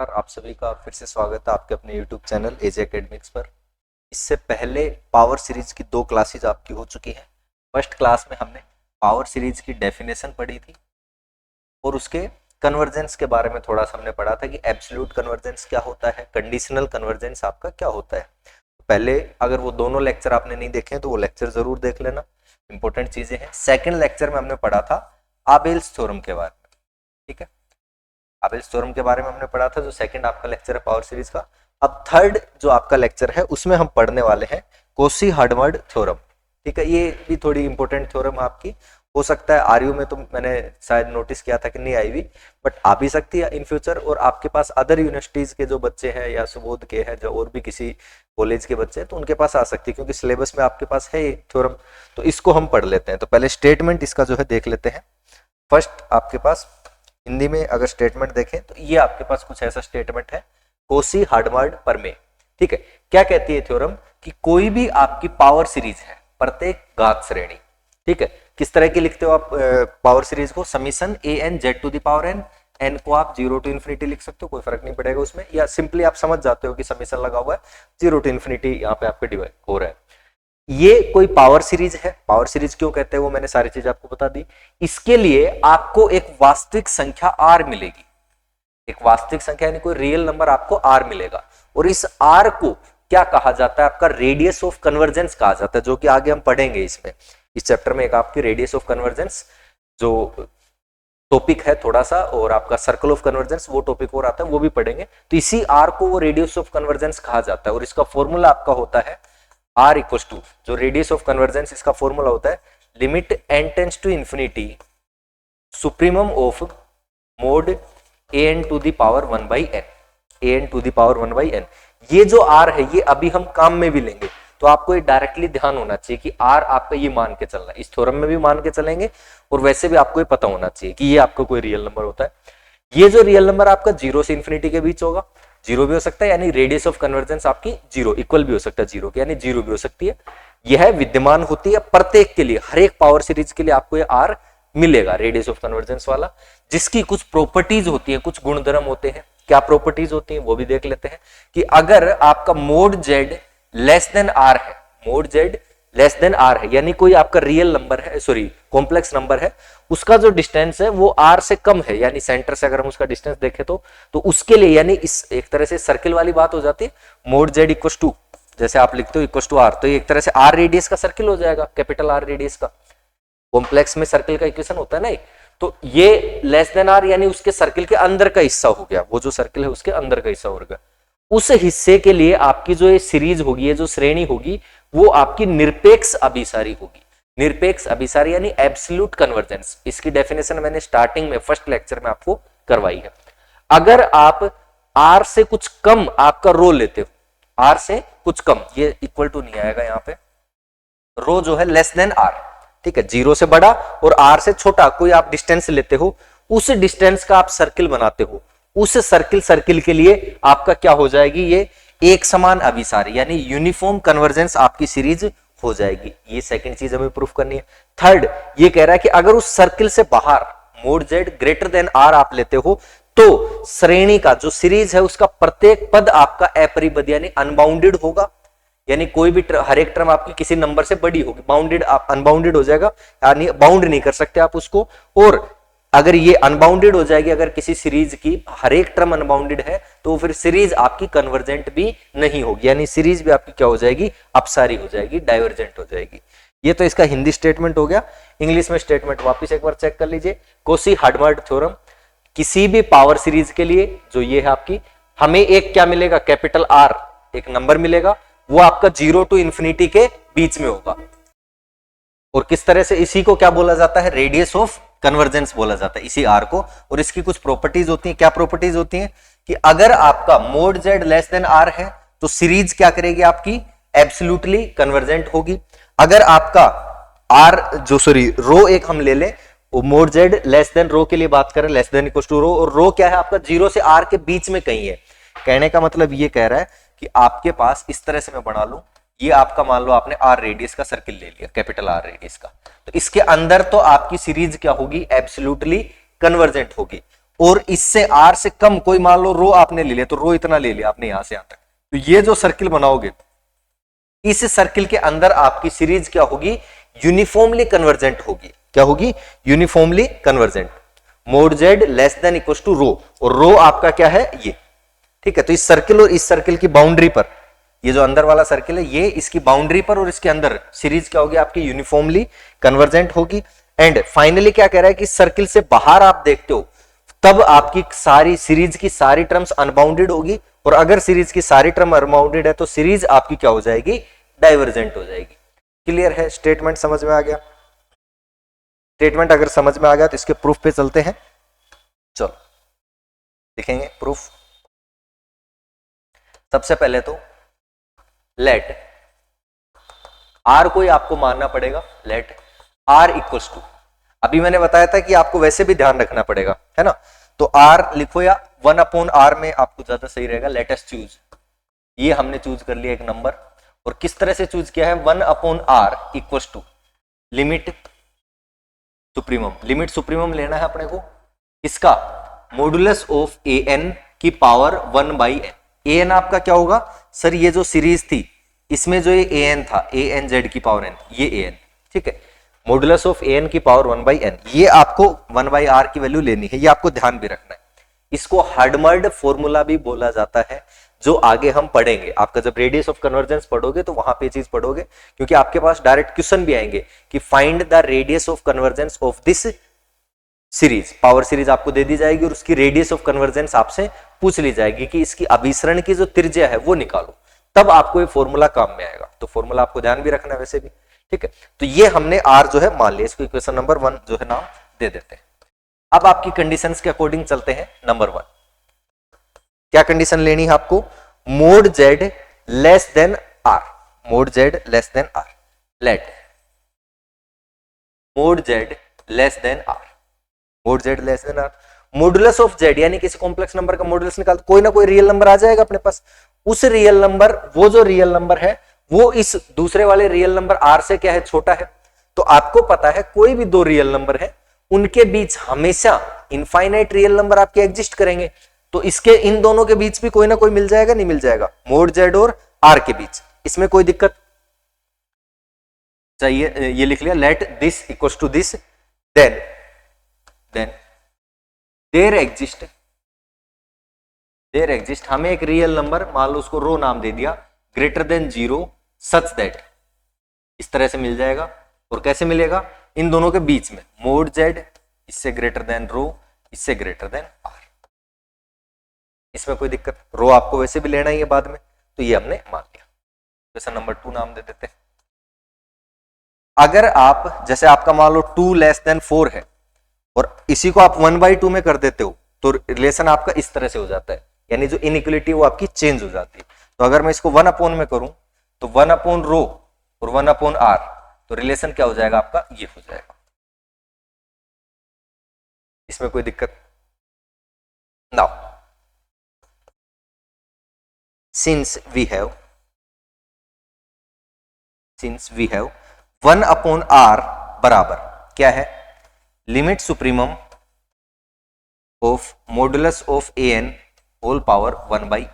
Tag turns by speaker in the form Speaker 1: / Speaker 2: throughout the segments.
Speaker 1: नमस्कार, आप सभी का फिर से स्वागत है आपके अपने YouTube चैनल एजे एकेडमिक्स पर। इससे पहले पावर सीरीज की 2 क्लासेज आपकी हो चुकी हैं। फर्स्ट क्लास में हमने पावर सीरीज की डेफिनेशन पढ़ी थी और उसके कन्वर्जेंस के बारे में थोड़ा सा हमने पढ़ा था कि एब्सोल्यूट कन्वर्जेंस क्या होता है, कंडीशनल कन्वर्जेंस आपका क्या होता है। पहले अगर वो दोनों लेक्चर आपने नहीं देखे तो वो लेक्चर जरूर देख लेना, इंपॉर्टेंट चीजें हैं। सेकेंड लेक्चर में हमने पढ़ा था आबेल्स थ्योरम के बारे में, ठीक है। आबेल्स थ्योरम के बारे में हमने पढ़ा था, जो सेकंड आपका लेक्चर है पावर सीरीज का। अब थर्ड जो आपका लेक्चर है उसमें हम पढ़ने वाले हैं कोशी हार्डवर्ड थ्योरम, ठीक है। ये भी थोड़ी इंपॉर्टेंट थ्योरम आपकी हो सकता है आरयू में, तो मैंने शायद नोटिस किया था कि नहीं आई हुई, बट आ भी सकती है इन फ्यूचर। और आपके पास अदर यूनिवर्सिटीज के जो बच्चे हैं या सुबोध के हैं, जो और भी किसी कॉलेज के बच्चे हैं, तो उनके पास आ सकती है, क्योंकि सिलेबस में आपके पास है ये थ्योरम। तो इसको हम पढ़ लेते हैं। तो पहले स्टेटमेंट इसका जो है देख लेते हैं। फर्स्ट आपके पास हिंदी में अगर स्टेटमेंट देखें तो ये आपके पास कुछ ऐसा स्टेटमेंट है, कोशी हार्डवर्ड प्रमेय, ठीक है। क्या कहती है थ्योरम कि कोई भी आपकी पावर सीरीज है, प्रत्येक घात श्रेणी, ठीक है। किस तरह की लिखते हो आप पावर सीरीज को? Summation a N Z to the power n, n को आप 0 टू इन्फिनिटी लिख सकते हो, कोई फर्क नहीं पड़ेगा उसमें, या सिंपली आप समझ जाते हो कि समीशन लगा हुआ है 0 टू इन्फिनिटी यहाँ पे आपके डिवाइड हो रहा है। ये कोई पावर सीरीज है। पावर सीरीज क्यों कहते हैं वो मैंने सारी चीज आपको बता दी। इसके लिए आपको एक वास्तविक संख्या आर मिलेगी, एक वास्तविक संख्या यानी कोई रियल नंबर आपको आर मिलेगा, और इस आर को क्या कहा जाता है? आपका रेडियस ऑफ कन्वर्जेंस कहा जाता है, जो कि आगे हम पढ़ेंगे इसमें, इस चैप्टर में। एक आपकी रेडियस ऑफ कन्वर्जेंस जो टॉपिक है थोड़ा सा, और आपका सर्कल ऑफ कन्वर्जेंस वो टॉपिक और आता है, वो भी पढ़ेंगे। तो इसी आर को वो रेडियस ऑफ कन्वर्जेंस कहा जाता है, और इसका फॉर्मूला आपका होता है आर इक्वल टू, जो रेडियस ऑफ कन्वर्जेंस इसका फॉर्मूला होता है, limit n tends to infinity supremum of mod A n to the power 1 by n, a n to the power 1 by n. ये जो आर है ये अभी हम काम में भी लेंगे, तो आपको ये डायरेक्टली ध्यान होना चाहिए कि आर आपका ये मान के चलना है। इस थ्योरम में भी मान के चलेंगे, और वैसे भी आपको ये पता होना चाहिए कि ये आपका कोई रियल नंबर होता है। ये जो रियल नंबर आपका 0 से इंफिनिटी के बीच होगा, 0 भी हो सकता है, यानी रेडियस ऑफ कन्वर्जेंस आपकी 0 इक्वल भी हो सकता है 0 के, यानी 0 भी हो सकती है। यह विद्यमान होती है प्रत्येक के लिए, हर एक पावर सीरीज के लिए आपको ये आर मिलेगा, रेडियस ऑफ कन्वर्जेंस वाला, जिसकी कुछ प्रॉपर्टीज होती है, कुछ गुणधर्म होते हैं। क्या प्रॉपर्टीज होती है वो भी देख लेते हैं। कि अगर आपका mod Z less than are है, mod Z less than are है, यानी कोई आपका रियल नंबर है, सॉरी कॉम्प्लेक्स नंबर है, उसका जो डिस्टेंस है वो आर से कम है, यानी सेंटर से अगर हम उसका डिस्टेंस देखें तो उसके लिए, यानी इस एक तरह से सर्किल वाली बात हो जाती है। मोड जेड इक्वल टू, जैसे आप लिखते हो इक्वल टू आर, तो ये एक तरह से आर रेडियस का सर्किल हो जाएगा, कैपिटल आर रेडियस का। कॉम्प्लेक्स में सर्किल का इक्वेशन होता है ना, तो ये लेस देन आर यानी उसके सर्किल के अंदर का हिस्सा हो गया, वो जो सर्किल है उसके अंदर का हिस्सा हो गया। उस हिस्से के लिए आपकी जो ये सीरीज होगी, ये जो श्रेणी होगी, वो आपकी निरपेक्ष अभिसारी होगी। निरपेक्ष अभिसारी यानी एब्सोल्यूट कन्वर्जेंस। इसकी डेफिनेशन मैंने स्टार्टिंग में फर्स्ट लेक्चर में आपको करवाई है। अगर आप आर से कुछ कम आपका रो लेते हो, आर से कुछ कम, ये इक्वल टू नहीं आएगा यहाँ पे, रो जो है लेस देन आर, ठीक है, 0 से बड़ा और आर से छोटा कोई आप डिस्टेंस लेते हो, उस डिस्टेंस का आप सर्किल बनाते हो, उस सर्किल के लिए आपका क्या हो जाएगी? ये एक समान अभिसारी यानी यूनिफॉर्म कन्वर्जेंस आपकी सीरीज हो जाएगी। ये सेकंड चीज हमें प्रूफ करनी है। थर्ड ये कह रहा है कि अगर उस सर्किल से बाहर mod z greater than r आप लेते हो, तो श्रेणी का जो सीरीज है उसका प्रत्येक पद आपका अपरिबद्ध यानी अनबाउंडेड होगा, यानी कोई भी हर एक टर्म आपकी किसी नंबर से बड़ी होगी, बाउंडेड आप अनबाउंडेड हो जाएगा, यानी बाउंड नहीं कर सकते आप उसको। और अगर ये अनबाउंडेड हो जाएगी, अगर किसी सीरीज की हर एक टर्म अनबाउंडेड है, तो फिर सीरीज आपकी कन्वर्जेंट भी नहीं होगी, यानी सीरीज भी आपकी क्या हो जाएगी? अपसारी हो जाएगी, डाइवर्जेंट हो जाएगी। ये तो इसका हिंदी स्टेटमेंट हो गया। इंग्लिश में स्टेटमेंट वापस एक बार चेक कर लीजिए। कोशी हार्डवर्ड थ्योरम, किसी भी पावर सीरीज के लिए जो ये है आपकी, हमें एक क्या मिलेगा? कैपिटल आर एक नंबर मिलेगा, वो आपका 0 टू इंफिनिटी के बीच में होगा। और किस तरह से? इसी को क्या बोला जाता है? रेडियस ऑफ कन्वर्जेंस बोला जाता है इसी आर को। और इसकी कुछ प्रॉपर्टीज होती हैं। क्या प्रॉपर्टीज होती हैं? कि अगर आपका mod Z less than are है, तो सीरीज क्या करेगी? आपकी एब्सोल्युटली कन्वर्जेंट होगी। अगर आपका आर जो सॉरी रो एक हम ले लें, मोड जेड लेस देन रो के लिए बात करें, less than equal to rho, और रो क्या है आपका? 0 से आर के बीच में कहीं है। कहने का मतलब ये कह रहा है कि आपके पास इस तरह से मैं बना लूं, ये आपका मान लो आपने आर रेडियस का सर्किल ले लिया, कैपिटल आर रेडियस का, तो इसके अंदर तो आपकी सीरीज क्या होगी? एब्सोल्युटली कन्वर्जेंट होगी। और इससे आर से कम कोई मान लो रो आपने ले लिया, तो रो इतना ले लिया आपने यहां से यहां तक, तो ये जो सर्किल बनाओगे इस सर्किल के अंदर आपकी सीरीज क्या होगी, यूनिफॉर्मली कन्वर्जेंट होगी। क्या होगी, uniformly convergent. Mod Z less than equal to rho, और रो आपका क्या है ये, ठीक है। तो इस सर्किल और इस सर्किल की बाउंड्री पर, ये जो अंदर वाला सर्किल है ये इसकी बाउंड्री पर और इसके अंदर सीरीज क्या होगी आपकी, यूनिफॉर्मली कन्वर्जेंट होगी। एंड फाइनली क्या कह रहा है कि सर्किल से बाहर आप देखते हो तब आपकी सारी सीरीज की सारी टर्म्स अनबाउंडेड होगी, और अगर सीरीज की सारी टर्म अनबाउंडेड है तो सीरीज आपकी क्या हो जाएगी, डाइवर्जेंट हो जाएगी। क्लियर है, स्टेटमेंट समझ में आ गया। स्टेटमेंट अगर समझ में आ गया तो इसके प्रूफ पे चलते हैं। चलो लिखेंगे प्रूफ। सबसे पहले तो लेट आर को ही आपको मानना पड़ेगा, लेट आर इक्वल्स टू, अभी मैंने बताया था कि आपको वैसे भी ध्यान रखना पड़ेगा, है ना। तो आर लिखो या 1/r में आपको ज्यादा सही रहेगा। लेट अस चूज, ये हमने चूज कर लिया एक नंबर, और किस तरह से चूज किया है, 1/r equals to limit supremum. Limit supremum लेना है अपने को, इसका मॉडुलस ऑफ an की पावर 1/n। an आपका क्या होगा सर, ये जो सीरीज थी इसमें जो ये an था, an z की पावर n, ये an, ठीक है। मॉडुलस ऑफ an की पावर 1/n, ये आपको 1/r की वैल्यू लेनी है, ये आपको ध्यान भी रखना है। इसको हार्डमर्ड फॉर्मूला भी बोला जाता है, जो आगे हम पढ़ेंगे। आपका जब रेडियस ऑफ कन्वर्जेंस पढ़ोगे तो वहां पे चीज पढ़ोगे, क्योंकि आपके पास डायरेक्ट क्वेश्चन भी आएंगे कि find the radius of convergence of this series. Power series आपको दे दी जाएगी और उसकी रेडियस ऑफ कन्वर्जेंस आपसे पूछ ली जाएगी कि इसकी अभिसरण की जो त्रिज्या है वो निकालो, तब आपको ये फॉर्मूला काम में आएगा। तो फॉर्मूला आपको ध्यान भी रखना है वैसे भी, ठीक है। तो ये हमने आर जो है मान लिया, इसको इक्वेशन नंबर 1 जो है नाम दे देते हैं। अब आपकी कंडीशंस के अकॉर्डिंग चलते हैं। नंबर 1 क्या कंडीशन लेनी है आपको, mod Z less than r, mod Z less than r, let mod Z less than r, mod Z less than r. Modulus of z यानी किसी कॉम्प्लेक्स नंबर का मॉडुलस निकाल, कोई ना कोई रियल नंबर आ जाएगा अपने पास, उस रियल नंबर, वो जो रियल नंबर है वो इस दूसरे वाले रियल नंबर आर से क्या है, छोटा है। तो आपको पता है कोई भी दो रियल नंबर है उनके बीच हमेशा इनफाइनाइट रियल नंबर आपके एग्जिस्ट करेंगे, तो इसके इन दोनों के बीच भी कोई ना कोई मिल जाएगा, नहीं मिल जाएगा, मोड जेड और आर के बीच, इसमें कोई दिक्कत चाहिए। ये लिख लिया, let this equals to this, then there exist हमें एक रियल नंबर, मान लो उसको रो नाम दे दिया, ग्रेटर देन 0 सच दैट, इस तरह से मिल जाएगा। और कैसे मिलेगा, इन दोनों के बीच में, मोड जेड इससे ग्रेटर देन रो, इससे ग्रेटर देन आर, इसमें कोई दिक्कत, रो आपको वैसे भी लेना ही है बाद में, तो ये हमने मान लिया। क्वेश्चन नंबर 2 नाम दे देते हैं। अगर आप, जैसे आपका मान लो 2 लेस देन 4 है और इसी को आप 1/2 में कर देते हो, तो रिलेशन आपका इस तरह से हो जाता है, यानी जो इनइक्वलिटी वो आपकी चेंज हो जाती है। तो अगर मैं इसको 1/, में करूं तो 1/, रो और 1/r, तो रिलेशन क्या हो जाएगा आपका, ये हो जाएगा, इसमें कोई दिक्कत। Now since we have 1/r बराबर क्या है, limit supremum of modulus of an whole power 1/,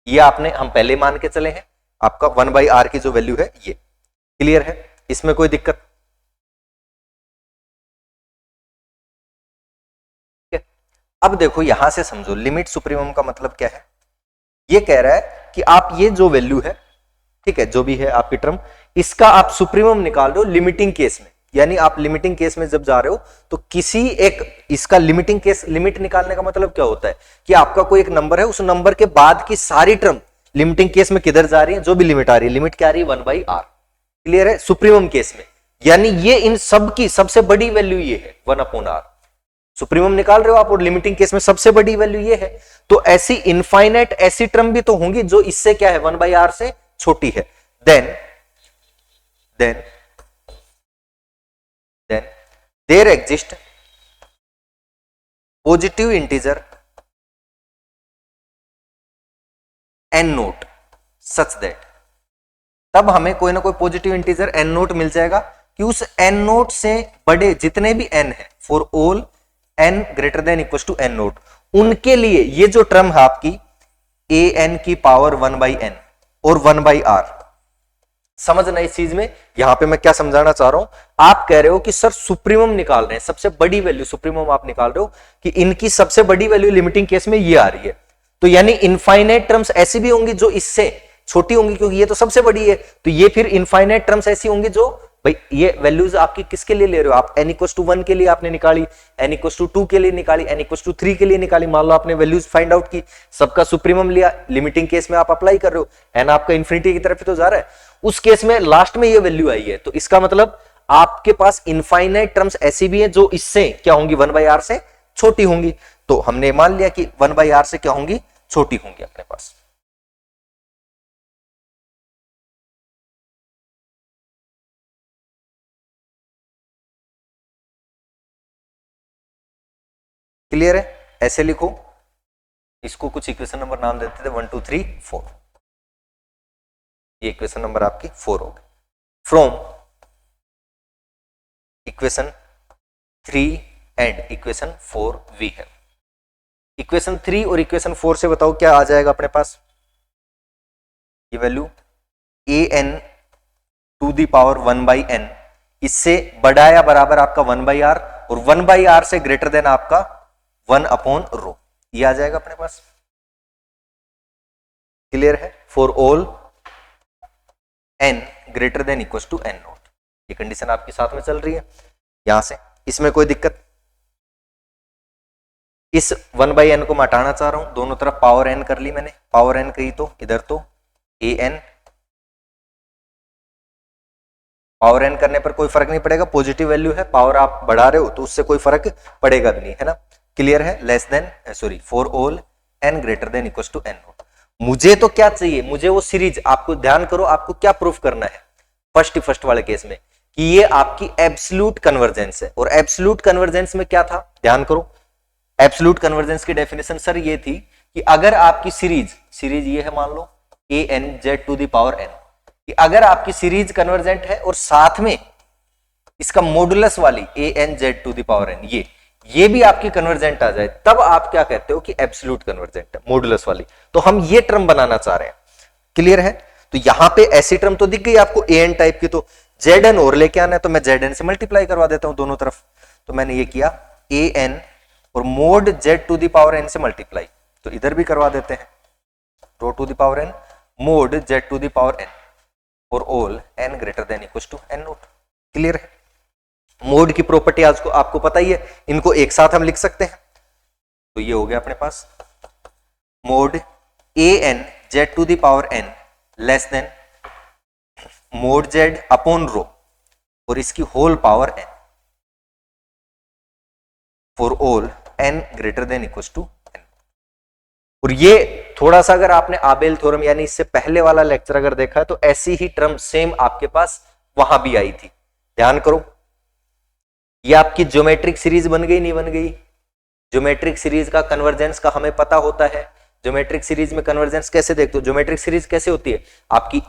Speaker 1: ये आपने हम पहले मान के चले हैं, आपका 1/r की जो वैल्यू है ये। क्लियर है, इसमें कोई दिक्कत। अब देखो यहां से समझो, लिमिट सुप्रीमम का मतलब क्या है, ये कह रहा है कि आप ये जो वैल्यू है, ठीक है, जो भी है आपकी टर्म, इसका आप सुप्रीमम निकाल रहे हो लिमिटिंग केस में, यानी आप लिमिटिंग केस में जब जा रहे हो तो किसी एक, इसका लिमिटिंग केस, लिमिट निकालने का मतलब क्या होता है कि आपका कोई एक नंबर है, उस नंबर के बाद की सारी टर्म लिमिटिंग केस में किधर जा रही है, जो भी लिमिट आ रही है, लिमिट क्या आ रही है, 1/r। क्लियर है, सुप्रीमम केस में, यानी ये इन सब की सबसे बड़ी वैल्यू ये है 1/r। सुप्रीमम निकाल रहे हो आप और लिमिटिंग केस में सबसे बड़ी वैल्यू ये है, तो ऐसी इनफाइनाइट ऐसी टर्म भी तो होंगी जो इससे क्या है, 1/r से छोटी है। Then there exist positive integer n naught such that, तब हमें कोई ना कोई पॉजिटिव इंटीजर n नोट मिल जाएगा कि उस n नोट से बड़े जितने भी n है, for all n greater than equal to n naught, उनके लिए ये जो टर्म है आपकी an की पावर 1/n और 1/r, समझना इस चीज में। यहां पे मैं क्या समझाना चाह रहा हूं, आप कह रहे हो कि सर सुप्रीमम निकाल रहे हैं, सबसे बड़ी वैल्यू सुप्रीमम आप निकाल रहे हो कि इनकी सबसे बड़ी वैल्यू लिमिटिंग केस में ये आ रही है, तो यानी इनफाइनाइट टर्म्स ऐसी भी होंगी जो इससे छोटी होंगी, क्योंकि ये तो सबसे बड़ी है, तो ये फिर इनफाइनाइट टर्म्स ऐसी होंगी जो, भाई ये वैल्यूज आपकी किसके लिए ले रहे हो आप, n इक्वल टू 1 के लिए आपने निकाली, n इक्वल टू 2 के लिए निकाली, n इक्वल टू 3 के लिए निकाली, मान लो आपने वैल्यूज फाइंड आउट की, सबका सुप्रीमम लिया, लिमिटिंग केस में आप अप्लाई कर रहे हो, n आपका इंफिनिटी की तरफ तो जा रहा है, उस केस में लास्ट में ये वैल्यू आई है, तो इसका मतलब आपके पास इनफाइनाइट टर्म्स ऐसी भी हैं जो इससे क्या होंगी, 1/r से छोटी होंगी, तो हमने मान लिया कि 1/r से क्या होंगी, छोटी होंगी अपने पास। क्लियर है, ऐसे लिखो, इसको कुछ इक्वेशन नंबर नाम देते थे 1 2 3 4, ये इक्वेशन नंबर आपकी 4 हो गई। From equation 3 and equation 4 we है, इक्वेशन 3 और इक्वेशन 4 से बताओ क्या आ जाएगा अपने पास, ये value an to the power 1/n, इससे बड़ा या बराबर आपका 1/r, और 1/r से ग्रेटर देन आपका 1/ρ, ये आ जाएगा अपने पास। क्लियर है, for all n greater than equal to n naught, ये कंडीशन आपके साथ में चल रही है यहां से, इसमें कोई दिक्कत, इस 1/n को मैं हटाना चाह रहा हूं, दोनों तरफ पावर n कर ली मैंने, पावर n कही तो इधर तो an, पावर n करने पर कोई फर्क नहीं पड़ेगा, पॉजिटिव वैल्यू है, पावर आप बढ़ा रहे हो तो उससे कोई फर्क पड़ेगा भी नहीं, है ना। क्लियर है, less than sorry for all n greater than equal to n naught. मुझे तो क्या चाहिए, मुझे वो सीरीज, आपको ध्यान करो आपको क्या प्रूफ करना है फर्स्ट वाले केस में, कि ये आपकी एब्सोल्यूट कन्वर्जेंस है, और एब्सोल्यूट कन्वर्जेंस में क्या था, ध्यान करो, एब्सोल्यूट कन्वर्जेंस की डेफिनेशन सर ये थी कि अगर आपकी सीरीज ये है, मान लो an z to the power n, कि अगर आपकी सीरीज कन्वर्जेंट है और साथ में इसका मॉडुलस वाली an z to the power n ये भी आपकी कन्वर्जेंट आ जाए, तब आप क्या कहते हो कि एब्सोल्यूट कन्वर्जेंट है, मॉडुलस वाली, तो हम ये टर्म बनाना चाह रहे हैं। क्लियर है, तो यहां पे ऐसी टर्म तो दिख गई आपको an टाइप की, तो zn और लेके आना है, तो मैं zn से मल्टीप्लाई करवा देता हूं दोनों तरफ, तो मैंने ये किया an और mod z to the power n से मल्टीप्लाई, तो इधर भी करवा देते हैं, rho to the power n mod z to the power n और all n greater than equal to n naught. Clear है, मोड की प्रॉपर्टी आज को आपको पता ही है, इनको एक साथ हम लिख सकते हैं, तो ये हो गया अपने पास mod an z to the power n less than mod z upon rho और इसकी whole power n for all n greater than equal to n। और ये थोड़ा सा अगर आपने आबेल थ्योरम यानी इससे पहले वाला लेक्चर अगर देखा है तो ऐसी ही टर्म सेम आपके पास वहां भी आई थी, ध्यान करो, ये आपकी ज्योमेट्रिक सीरीज बन गई नहीं बन गई, ज्योमेट्रिक सीरीज का कन्वर्जेंस का हमें पता होता है, ज्योमेट्रिक सीरीज में कन्वर्जेंस कैसे देखते हो, ज्योमेट्रिक सीरीज कैसे होती है आपकी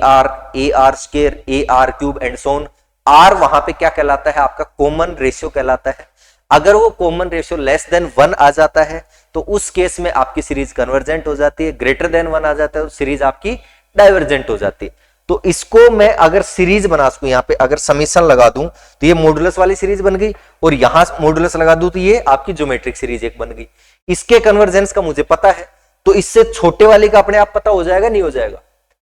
Speaker 1: r square r cube and so on, r वहां पे क्या कहलाता है आपका कॉमन रेशियो कहलाता है, अगर वो कॉमन रेशियो लेस देन 1 आ जाता है तो उस केस में आपकी सीरीज कन्वर्जेंट हो जाती है, ग्रेटर देन 1 आ जाता है तो सीरीज आपकी डाइवर्जेंट हो जाती है। तो इसको मैं अगर सीरीज बना सकूं, यहां पे अगर समीशन लगा दूं तो ये मॉडुलस वाली सीरीज बन गई, और यहां मॉडुलस लगा दूं तो ये आपकी ज्योमेट्रिक सीरीज एक बन गई। इसके कन्वर्जेंस का मुझे पता है, तो इससे छोटे वाले का अपने आप पता हो जाएगा नहीं हो जाएगा,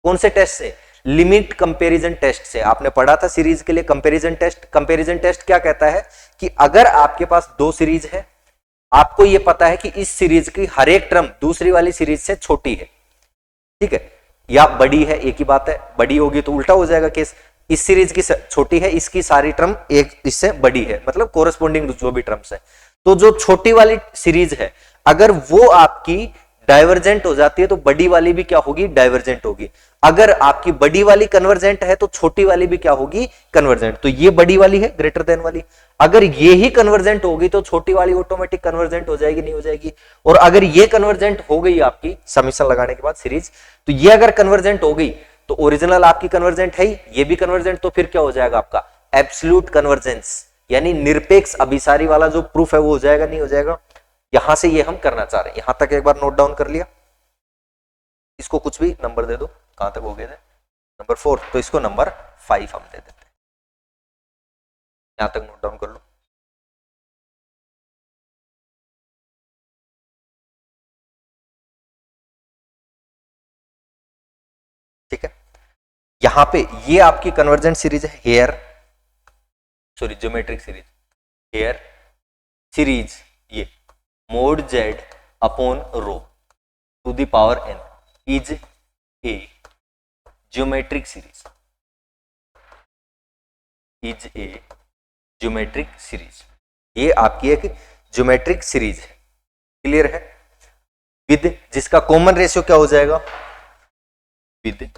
Speaker 1: कौन से टेस्ट से, लिमिट कंपैरिजन टेस्ट से। आपने पढ़ा था सीरीज के लिए कंपैरिजन टेस्ट, कंपैरिजन टेस्ट क्या कहता है कि अगर आपके पास दो सीरीज है, आपको यह पता है कि इस सीरीज की हर एक टर्म दूसरी वाली सीरीज से छोटी है, ठीक है, या बड़ी है, एक ही बात है, बड़ी होगी तो उल्टा हो जाएगा केस, इस सीरीज की छोटी है, इसकी सारी टर्म एक इससे बड़ी है, मतलब कोरस्पोंडिंग जो भी टर्म्स है, तो जो छोटी वाली सीरीज है अगर वो आपकी डाइवर्जेंट हो जाती है तो बड़ी वाली भी क्या होगी, डाइवर्जेंट होगी। अगर आपकी बड़ी वाली कन्वर्जेंट है तो छोटी वाली भी क्या होगी, कन्वर्जेंट। तो ये बड़ी वाली है ग्रेटर देन वाली, अगर ये ही कन्वर्जेंट होगी तो छोटी वाली ऑटोमेटिक कन्वर्जेंट हो जाएगी, नहीं हो जाएगी। और अगर ये कन्वर्जेंट हो गई आपकी समीशन लगाने के बाद सीरीज, तो ये अगर कन्वर्जेंट हो गई तो ओरिजिनल आपकी कन्वर्जेंट है ही, ये भी कन्वर्जेंट, तो फिर क्या हो जाएगा आपका एब्सोल्यूट कन्वर्जेंस। यानी निरपेक्ष अभिसारी वाला जो प्रूफ है वो हो जाएगा नहीं हो जाएगा, यहां से ये हम करना चाह रहे हैं। यहां तक एक बार नोट डाउन कर लिया, इसको कुछ भी नंबर दे दो, कहां तक हो गए थे, नंबर 4, तो इसको नंबर 5 हम दे देते हैं, यहां तक नोट डाउन कर लो। ठीक है, यहां पे ये आपकी कन्वर्जेंट सीरीज है, here sorry geometric series, here series ये mod Z upon rho to the power N is a geometric series, is a geometric series, ये आपकी एक ज्योमेट्रिक सीरीज है। क्लियर है, विद जिसका कॉमन रेशियो क्या हो जाएगा, विद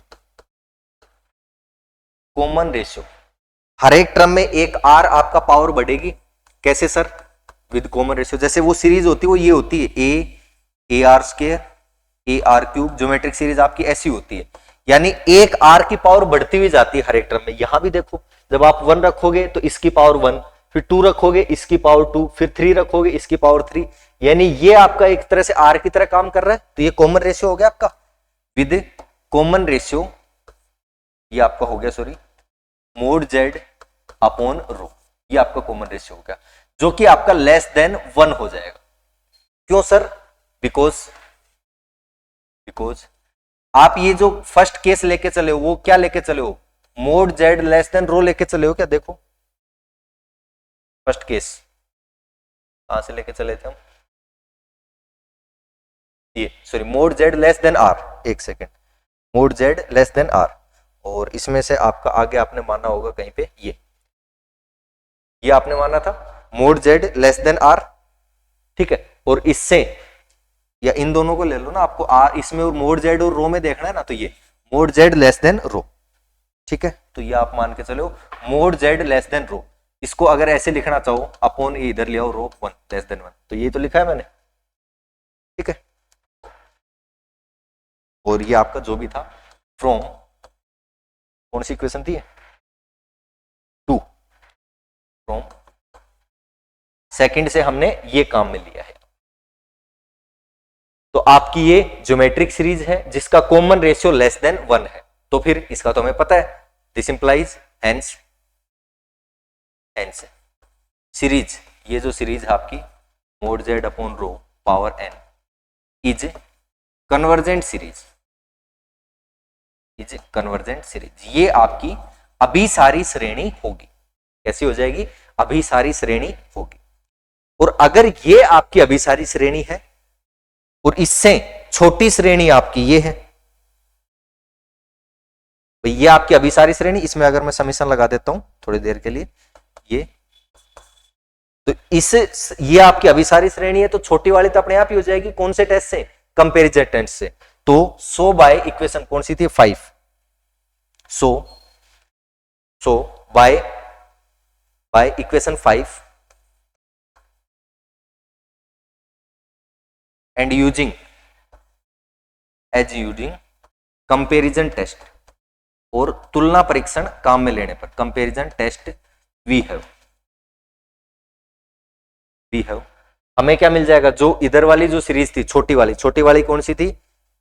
Speaker 1: कॉमन रेशियो हर एक टर्म में एक आर आपका पावर बढ़ेगी। कैसे सर, विद कॉमन रेशियो, जैसे वो सीरीज होती है वो ये होती है A R square A R cube, geometric series आपकी ऐसी होती है, यानी एक आर की पावर बढ़ती हुई जाती है हर एक टर्म में। यहां भी देखो, जब आप 1 रखोगे तो इसकी पावर 1, फिर 2 रखोगे इसकी पावर 2, फिर 3 रखोगे इसकी पावर 3, यानी ये आपका एक तरह से आर की तरह काम कर रहा है। तो ये कॉमन रेशियो हो गया आपका, विद कॉमन रेशियो ये आपका हो गया सॉरी मोड जेड अपॉन रो, ये आपका कॉमन रेशियो हो गया, जो कि आपका लेस देन 1 हो जाएगा। क्यों सर, बिकॉज आप ये जो फर्स्ट केस लेके चले हो वो क्या लेके चले हो, मोड जेड लेस देन रो लेके चले हो क्या, देखो फर्स्ट केस कहां से लेके चले थे हम, ये sorry mod Z less than R, एक second, mod Z less than R, और इसमें से आपका आगे आपने माना होगा कहीं पे ये आपने माना था mod Z less than r, ठीक है, और इससे या इन दोनों को ले लो ना, आपको आर इसमें और मोड जेड और रो में देखना है ना, तो ये मोड जेड लेस देन रो, ठीक है, तो ये आप मान के चलो मोड जेड लेस देन रो, इसको अगर ऐसे लिखना चाहो अपॉन ए इधर ले आओ रो 1 लेस देन 1, तो ये तो लिखा है मैंने, ठीक है, और ये आपका जो भी था फ्रॉम कौन सी इक्वेशन थी, 2, फ्रॉम सेकंड से हमने ये काम में लिया है। तो आपकी ये ज्योमेट्रिक सीरीज है जिसका कॉमन रेशियो लेस देन 1 है, तो फिर इसका तो हमें पता है, दिस इंप्लाइज हेंस सीरीज, ये जो सीरीज है आपकी mod Z upon rho power N is convergent series, ये आपकी अभिसारी श्रेणी होगी। कैसी हो जाएगी, अभिसारी श्रेणी होगी। और अगर ये आपकी अभिसारी श्रेणी है और इससे छोटी श्रेणी आपकी ये है, तो ये आपकी अभिसारी श्रेणी, इसमें अगर मैं समीशन लगा देता हूं थोड़ी देर के लिए, ये तो ये आपकी अभिसारी श्रेणी है, तो छोटी वाली तो अपने आप ही हो जाएगी, कौन से टेस्ट से, कंपेरिजन टेस्ट से। तो 100 बाय इक्वेशन कौन सी थी, 5, so by equation 5 and using comparison test और तुलना परीक्षण काम में लेने पर, कंपेरिजन टेस्ट वी हैव हमें क्या मिल जाएगा, जो इधर वाली जो सीरीज थी छोटी वाली कौन सी थी,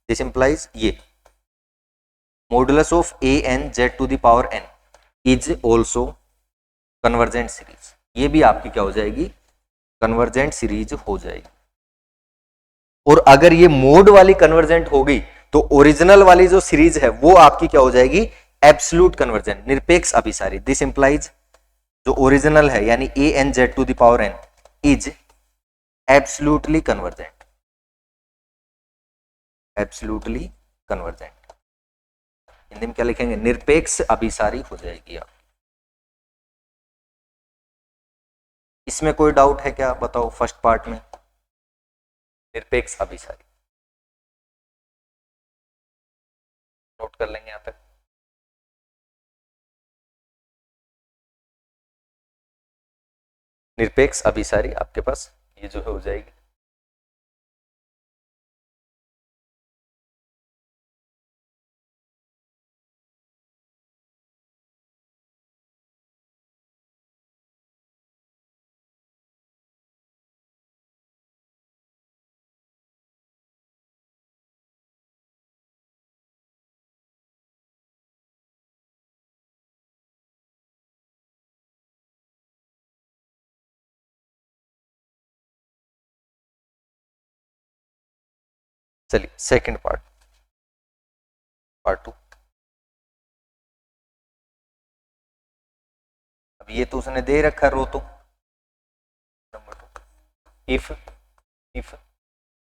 Speaker 1: दिस इंप्लाइज ये modulus of a N Z to the power N is also convergent series, ये भी आपकी क्या हो जाएगी, कन्वर्जेंट सीरीज हो जाएगी। और अगर ये मोड वाली कन्वर्जेंट हो गई तो ओरिजिनल वाली जो सीरीज है वो आपकी क्या हो जाएगी, एब्सोल्यूट कन्वर्जेंट, निरपेक्ष अभिसारी। दिस इंप्लाइज जो ओरिजिनल है यानी A N Z to the power N is absolutely convergent, Hindi में क्या लिखेंगे, निरपेक्ष अभिसारी हो जाएगी आप। इसमें कोई डाउट है क्या, बताओ फर्स्ट पार्ट में, निरपेक्ष अभिसारी नोट कर लेंगे यहां तक। निरपेक्ष अभिसारी आपके पास ये जो है हो जाएगी। चलिए सेकंड पार्ट, पार्ट 2। अब ये तो उसने दे रखा रो, तो नंबर 2 इफ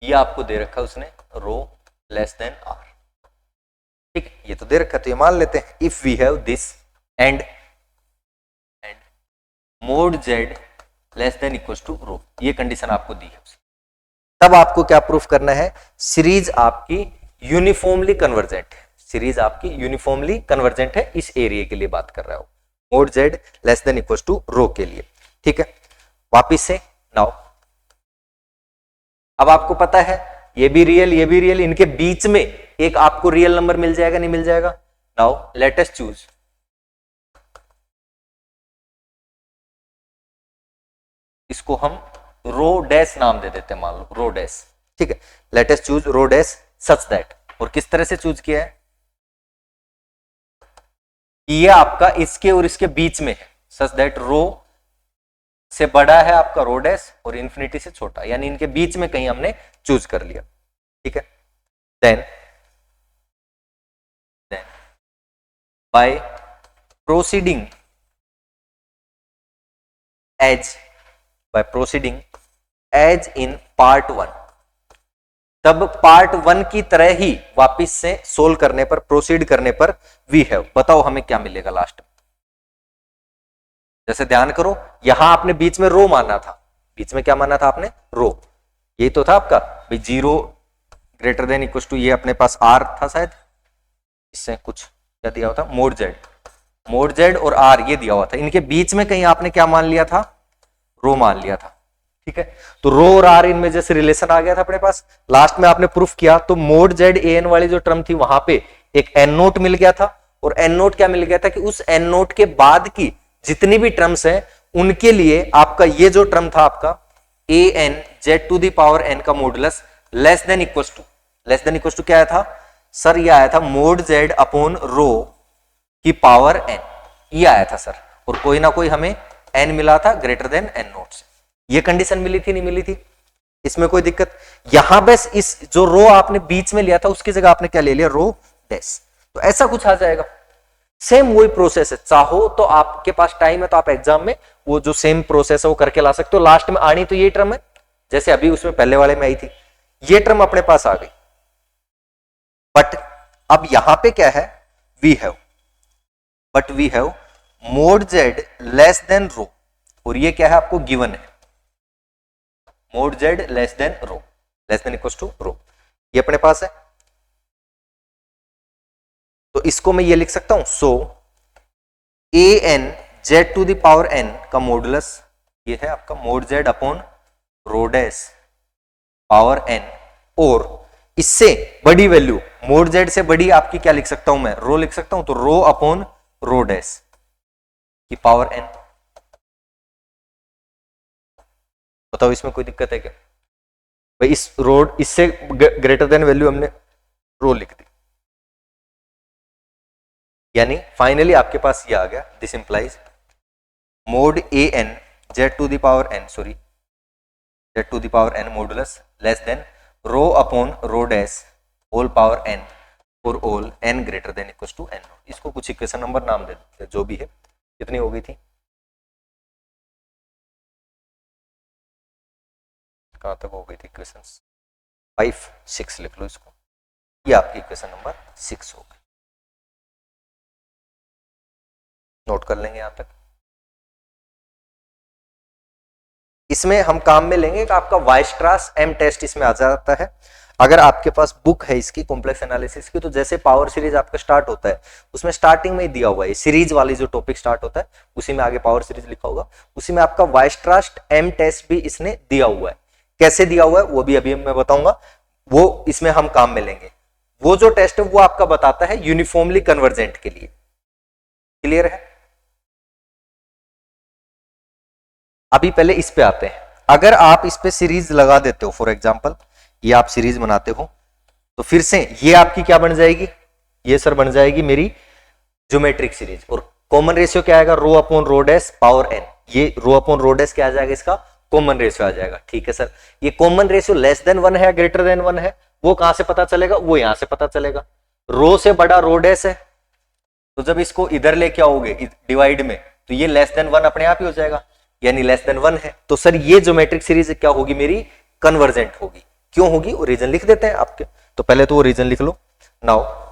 Speaker 1: ये आपको दे रखा उसने रो लेस देन आर, ठीक, ये तो दे रखा, तो ये मान लेते हैं if we have this and mod Z less than equal to rho, ये कंडीशन आपको दी है। तब आपको क्या प्रूफ करना है, सीरीज आपकी यूनिफॉर्मली कन्वर्जेंट है, सीरीज आपकी यूनिफॉर्मली कन्वर्जेंट है, इस एरिया के लिए बात कर रहा हूं, mod Z less than equal to rho के लिए, ठीक है। वापिस से नाउ अब आपको पता है ये भी रियल, इनके बीच में एक आपको रियल नंबर मिल जाएगा, नहीं मिल जाएगा। नाउ लेट अस चूज इसको, हम रो डैश नाम दे देते हैं, मान लो रो डैश, ठीक है। Late us choose rho dash such that, और किस तरह से चूज किया है, ये आपका इसके और इसके बीच में है, सच दैट रो से बड़ा है आपका रो डैश और इन्फिनिटी से छोटा, यानी इनके बीच में कहीं हमने चूज कर लिया, ठीक है। Then by proceeding as in part 1, तब पार्ट 1 की तरह ही वापिस से सोल्व करने पर, प्रोसीड करने पर वी हैव, बताओ हमें क्या मिलेगा लास्ट में। जैसे ध्यान करो, यहां आपने बीच में रो माना था, बीच में क्या माना था आपने, रो, यही तो था आपका भाई, 0 ग्रेटर देन इक्वल टू, ये अपने पास आर था शायद, इससे कुछ क्या दिया हुआ था, मोड जेड और आर ये दिया हुआ था, इनके बीच में कहीं आपने क्या मान लिया था, रो मान लिया था, ठीक है। तो रो और आर इनमें जैसे रिलेशन आ गया था अपने पास, लास्ट में आपने प्रूफ किया, तो मोड जेड ए एन वाली जो टर्म थी वहां पे एक एन नोट मिल गया था, और एन नोट क्या मिल गया था कि उस एन नोट के बाद की जितनी भी टर्म्स हैं उनके लिए आपका ये जो टर्म था आपका A N Z to the power N का modulus less than equal to क्या आया था सर, ये आया था मोड जेड अपॉन रो की पावर एन, ये आया था सर, और कोई ना कोई हमें एन मिला था ग्रेटर देन एन नोट से, ये कंडीशन मिली थी, नहीं मिली थी, इसमें कोई दिक्कत। यहां बस इस जो रो आपने बीच में लिया था उसकी जगह आपने क्या ले लिया, रो डैश, तो ऐसा कुछ आ जाएगा। सेम वही प्रोसेस है, चाहो तो आपके पास टाइम है तो आप एग्जाम में वो जो सेम प्रोसेस है वो करके ला सकते हो। लास्ट में आनी तो ये टर्म है, जैसे अभी उसमें पहले वाले में आई थी, ये टर्म अपने पास आ गई, बट अब यहां पे क्या है, we have mod Z less than rho, और ये क्या है आपको गिवन है, mod Z less than equal to rho, ये अपने पास है। तो इसको मैं ये लिख सकता हूं, so A N Z to the power N का मॉडुलस ये है आपका mod Z upon rho dash power N, और इससे बड़ी वैल्यू मोड जेड से बड़ी आपकी क्या लिख सकता हूं मैं, रो लिख सकता हूं, तो रो अपॉन रो डैश की पावर एन। बताओ इसमें कोई दिक्कत है क्या भाई, इस रो इससे ग्रेटर देन वैल्यू हमने रो लिख दी, यानी फाइनली आपके पास ये आ गया, this implies mod A N Z to the power n, Z to the power n modulus less than rho upon rho dash whole power n for all n greater than equal to n. इसको कुछ equation number नाम दे देते हैं, जो भी है। कितनी हो गई थी, कहां तक हो गई थी इक्वेशन, 5 6 लिख लो इसको, ये आपकी इक्वेशन नंबर 6 हो गई, नोट कर लेंगे यहां तक। इसमें हम काम में लेंगे कि आपका वाइस्ट्रास एम टेस्ट इसमें आ जाता है। अगर आपके पास बुक है इसकी कॉम्प्लेक्स एनालिसिस की, तो जैसे पावर सीरीज आपका स्टार्ट होता है उसमें स्टार्टिंग में ही दिया हुआ है सीरीज वाली जो टॉपिक स्टार्ट होता है उसी में आगे पावर सीरीज लिखा होगा, उसी में आपका वाइस्ट्रास एम टेस्ट भी इसने दिया हुआ है। कैसे दिया हुआ है वो भी अभी मैं बताऊंगा, वो इसमें हम काम में लेंगे। वो जो टेस्ट है वो आपका बताता है यूनिफॉर्मली कन्वर्जेंट के लिए। क्लियर है? अभी पहले इस पे आते हैं। अगर आप इस पे सीरीज लगा देते हो, फॉर एग्जांपल ये आप सीरीज बनाते हो, तो फिर से ये आपकी क्या बन जाएगी, ये सर बन जाएगी मेरी ज्योमेट्रिक सीरीज, और कॉमन रेशियो क्या आएगा, rho upon rho dash power n. ये रो अपॉन रो डैश क्या आ जाएगा इसका कॉमन रेशियो आ जाएगा। ठीक है सर, ये कॉमन रेशियो लेस देन 1 है या ग्रेटर देन 1 है, वो कहां से पता चलेगा, वो यहां से पता चलेगा। रो से बड़ा रो डैश है, तो जब इसको इधर लेके आओगे डिवाइड में, तो ये लेस देन 1 अपने आप ही हो जाएगा, यानी लेस देन 1 है। तो सर ये ज्योमेट्रिक सीरीज क्या होगी, मेरी कन्वर्जेंट होगी। क्यों होगी, वो रीजन लिख देते हैं आपके, तो पहले तो वो रीजन लिख लो। नाउ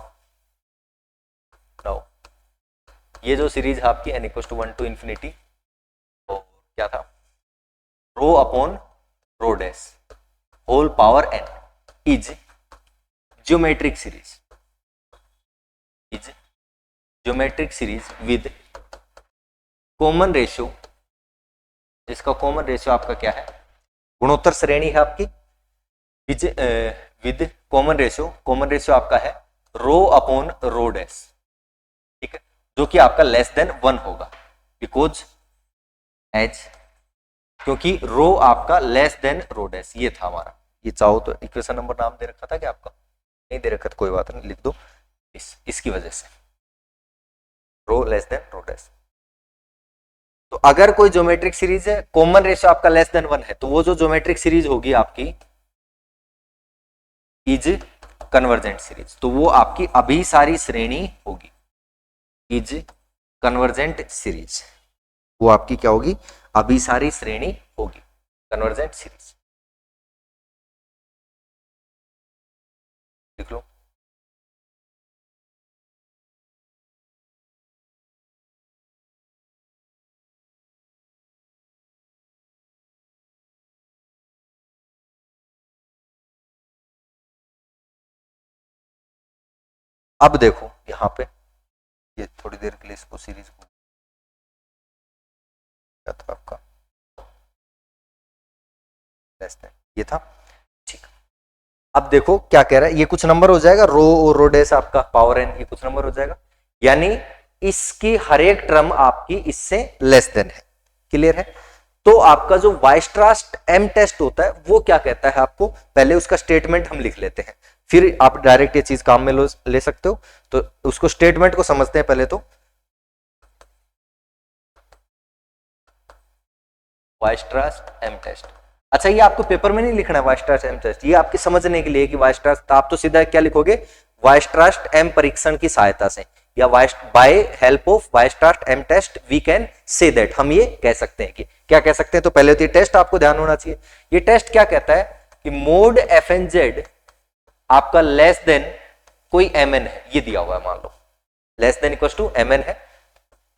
Speaker 1: ये जो सीरीज है आपकी n = 1 to infinity, तो क्या था, rho upon rho dash whole power n is geometric series, with common ratio, जिसका कॉमन रेशियो आपका क्या है, गुणोत्तर श्रेणी है आपकी, विद कॉमन रेशियो आपका है रो अपॉन रो डैश, ठीक है, जो कि आपका लेस देन 1 होगा, बिकॉज एज, क्योंकि रो आपका लेस देन रो डैश, ये था हमारा। ये चाहो तो इक्वेशन नंबर नाम दे रखा था क्या आपका, नहीं दे रखा था, कोई बात नहीं, लिख दो, इसकी वजह से रो लेस देन रो डैश। तो अगर कोई ज्योमेट्रिक सीरीज है, कॉमन रेशियो आपका लेस देन 1 है, तो वो जो ज्योमेट्रिक सीरीज होगी आपकी इज कन्वर्जेंट सीरीज, तो वो आपकी अभिसारी श्रेणी होगी, इज कन्वर्जेंट सीरीज, वो आपकी क्या होगी, अभिसारी श्रेणी होगी, कन्वर्जेंट सीरीज। लिख लो। अब देखो यहां पे, ये थोड़ी देर के लिए इसको सीरीज को क्या था आपका, ये था, ठीक। अब देखो क्या कह रहा है, ये कुछ नंबर हो जाएगा, रो डैश आपका पावर n, ये कुछ नंबर हो जाएगा, यानी इसकी हर एक टर्म आपकी इससे लेस देन है, क्लियर है। तो आपका जो वाइस्ट्रास एम टेस्ट होता है वो क्या कहता है आपको, पहले उसका स्टेटमेंट हम लिख लेते हैं, फिर आप डायरेक्ट ये चीज काम में ले सकते हो। तो उसको स्टेटमेंट को समझते हैं पहले, तो वाइस्ट्रास एम टेस्ट, अच्छा ये आपको पेपर में नहीं लिखना है वाइस्ट्रास एम टेस्ट, ये आपके समझने के लिए कि वाइस्ट्रास, तो आप तो सीधा क्या लिखोगे, वाइस्ट्रास एम परीक्षण की सहायता से, या by help of Weierstrass M test we can say that, हम ये कह सकते हैं कि क्या कह सकते हैं। तो पहले तो ये टेस्ट आपको ध्यान होना चाहिए, ये टेस्ट क्या कहता है कि मोड एफ एन जेड आपका लेस देन कोई एम एन है, ये दिया हुआ है, मान लो less than equal to M N है,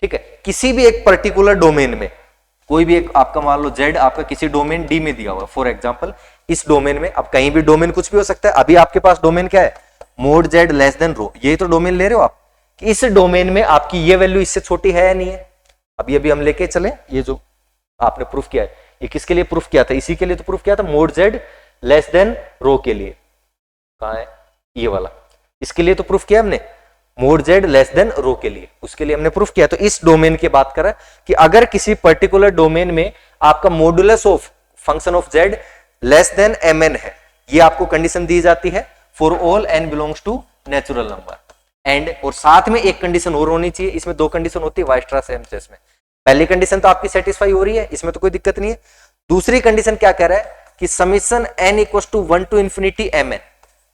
Speaker 1: ठीक है, किसी भी एक पर्टिकुलर डोमेन में, कोई भी एक आपका मान लो जेड आपका किसी डोमेन डी में दिया हुआ है, फॉर एग्जांपल इस डोमेन में, अब कहीं भी डोमेन कुछ भी हो सकता है, अभी आपके पास डोमेन क्या है, मोड जेड लेस देन रो, ये तो डोमेन ले रहे हो आप, कि इस डोमेन में आपकी ये वैल्यू इससे छोटी है या नहीं है। अभी हम लेके चले, ये जो आपने प्रूफ किया है, ये किसके लिए प्रूफ किया था, इसी के लिए तो प्रूफ किया था, मोड जेड लेस देन रो के लिए, कहां है ये वाला, इसके लिए तो प्रूफ किया हमने, मोड जेड लेस देन रो के लिए, उसके लिए हमने प्रूफ किया। तो इस डोमेन की बात करें कि अगर किसी पर्टिकुलर डोमेन में आपका modulus of function of z less than m N है, ये आपको कंडीशन दी जाती है for all n belongs to natural number and, और साथ में एक कंडीशन और होनी चाहिए, इसमें दो कंडीशन होती है वाइस्ट्रास एम टेस्ट में, पहली कंडीशन तो आपकी सेटिस्फाई हो रही है, इसमें तो कोई दिक्कत नहीं है, दूसरी कंडीशन क्या कह रहा है कि summation n equal to 1 to infinity m n,